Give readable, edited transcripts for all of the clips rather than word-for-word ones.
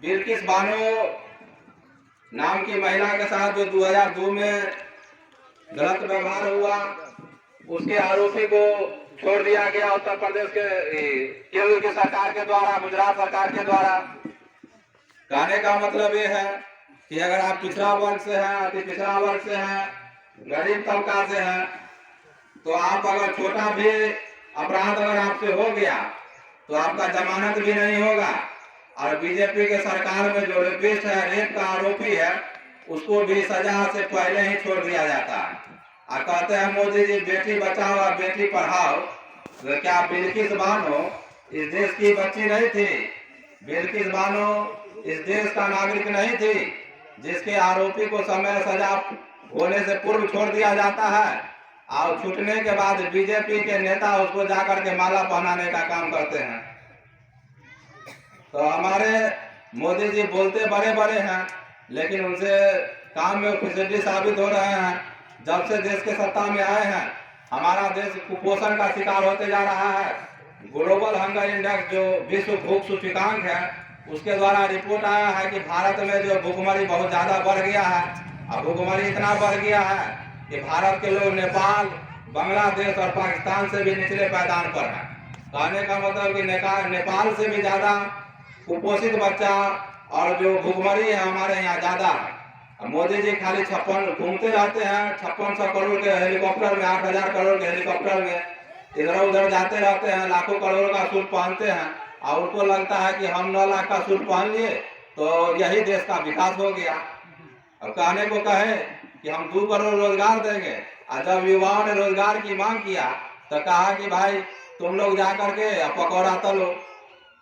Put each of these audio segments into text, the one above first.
बिल्किस बानो नाम की महिला के साथ जो 2002 में गलत व्यवहार हुआ, उसके आरोपी को छोड़ दिया गया उत्तर प्रदेश के केंद्र की सरकार के द्वारा, गुजरात सरकार के द्वारा। कहने का मतलब ये है कि अगर आप पिछड़ा वर्ग से हैं, अति पिछड़ा वर्ग से हैं, गरीब तबका से हैं, तो आप अगर छोटा भी अपराध अगर आपसे हो गया तो आपका जमानत भी नहीं होगा। और बीजेपी के सरकार में जो रेपिस्ट है, रेप का आरोपी है, उसको भी सजा से पहले ही छोड़ दिया जाता है। और कहते हैं मोदी जी बेटी बचाओ और बेटी पढ़ाओ। तो क्या बिल्किस बानो इस देश की बच्ची नहीं थी? बिल्किस बानो इस देश का नागरिक नहीं थी जिसके आरोपी को समय सजा होने से पूर्व छोड़ दिया जाता है और छूटने के बाद बीजेपी के नेता उसको जाकर के माला पहनाने का काम करते हैं। तो हमारे मोदी जी बोलते बड़े बड़े हैं, लेकिन उनसे काम में फिसड्डी साबित हो रहे हैं। जब से देश के सत्ता में आए हैं, हमारा देश कुपोषण का शिकार होते जा रहा है। ग्लोबल हंगर इंडेक्स जो विश्व भूख सूचकांक है, उसके द्वारा रिपोर्ट आया है कि भारत में जो भूखमरी बहुत ज्यादा बढ़ गया है। और भूखमरी इतना बढ़ गया है कि भारत के लोग नेपाल, बांग्लादेश और पाकिस्तान से भी निचले पायदान पर हैं। कहने का मतलब कि नेपाल से भी ज्यादा कुपोषित बच्चा और जो भूखमरी है हमारे यहाँ ज्यादा है। मोदी जी खाली 56 घूमते रहते हैं, 5600 करोड़ के हेलीकॉप्टर में, 8000 करोड़ के हेलीकॉप्टर में इधर उधर जाते रहते हैं, लाखों करोड़ का सूट पहनते हैं और उनको लगता है कि हम 9 लाख का सूट पहन लिए तो यही देश का विकास हो गया। अब कहने को कहे कि हम 2 करोड़ रोजगार देंगे, और जब युवाओं ने रोजगार की मांग किया तो कहा कि भाई तुम लोग जा करके पकौड़ा तलो।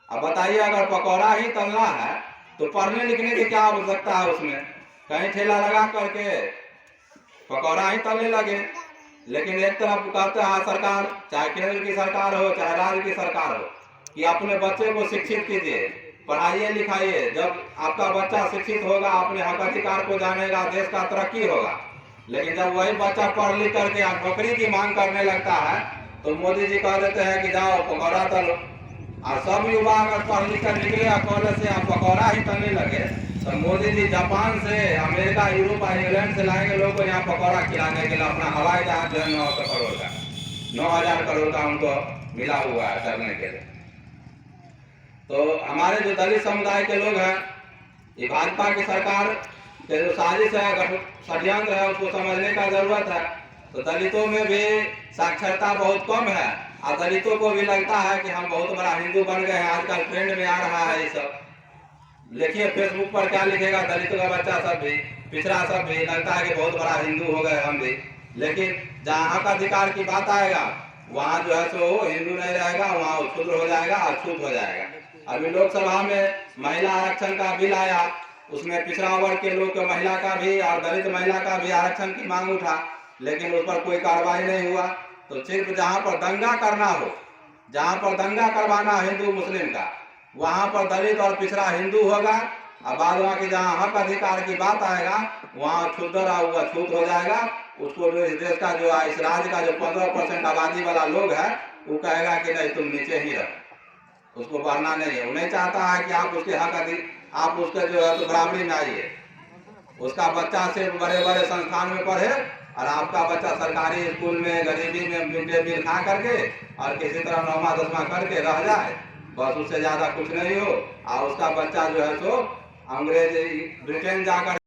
अब बताइए, अगर पकौड़ा ही तलना है तो पढ़ने लिखने की क्या आवश्यकता है? उसमें कहीं ठेला लगा करके पकौड़ा ही तलने लगे। लेकिन एक तरफ कहते हैं सरकार, चाहे केंद्र की सरकार हो चाहे राज्य की सरकार हो, कि अपने बच्चे को शिक्षित कीजिए, पढ़ाइए लिखाइए। जब आपका बच्चा शिक्षित होगा, अपने हक अधिकार को जानेगा, देश का तरक्की होगा। लेकिन जब वही बच्चा पढ़ लिख करके नौकरी की मांग करने लगता है तो मोदी जी कह देते हैं कि जाओ पकौड़ा तलो। और सब युवा अगर पढ़ लिख कर निकले और कॉलेज से आप पकौड़ा ही तलने लगे तो मोदी जी जापान से, अमेरिका, यूरोप और इंग्लैंड से लाएंगे लोगों को यहाँ पकौड़ा खिलाने के लिए। अपना हवाई जहाज जो है 900 करोड़ का, 9000 करोड़ का उनको मिला हुआ है करने के लिए। तो हमारे जो दलित समुदाय के लोग हैं, ये भाजपा की सरकार के जो साजिश है, षड्यंत्र है, उसको समझने का जरूरत है। तो दलितों में भी साक्षरता बहुत कम है और दलितों को भी लगता है कि हम बहुत बड़ा हिंदू बन गए हैं। आजकल ट्रेंड में आ रहा है ये सब। देखिए फेसबुक पर क्या लिखेगा, दलितों का बच्चा सब भी, पिछड़ा सब भी, लगता है कि बहुत बड़ा हिंदू हो गए हम भी। लेकिन जहाँ हक अधिकार की बात आएगा वहाँ जो है सो हिंदू नहीं रहेगा, वहाँ क्षुद्र हो जाएगा, अछूत हो जाएगा। अभी लोकसभा में महिला आरक्षण का बिल आया, उसमें पिछड़ा वर्ग के लोग के महिला का भी और दलित महिला का भी आरक्षण की मांग उठा, लेकिन उस पर कोई कार्रवाई नहीं हुआ। तो सिर्फ जहाँ पर दंगा करना हो, जहाँ पर दंगा करवाना हिंदू मुस्लिम का, वहाँ पर दलित और पिछड़ा हिंदू होगा, और बाद बाकी जहाँ हक अधिकार की बात आएगा वहाँ क्षुद्र और अछूत हो जाएगा। उसको जो इस देश का, जो इस राज्य का जो 15% आबादी वाला लोग है, वो कहेगा कि नहीं तुम नीचे ही रहो, उसको बढ़ना नहीं है। वो नहीं चाहता है कि आप उसके आप उसके जो है तो बराबरी में आइए। उसका बच्चा सिर्फ बड़े बड़े संस्थान में पढ़े और आपका बच्चा सरकारी स्कूल में गरीबी में मिड डे मील खा करके और किसी तरह 9वां 10वां करके रह जाए, बस उससे ज्यादा कुछ नहीं हो। और उसका बच्चा जो है सो अंग्रेज ब्रिटेन जाकर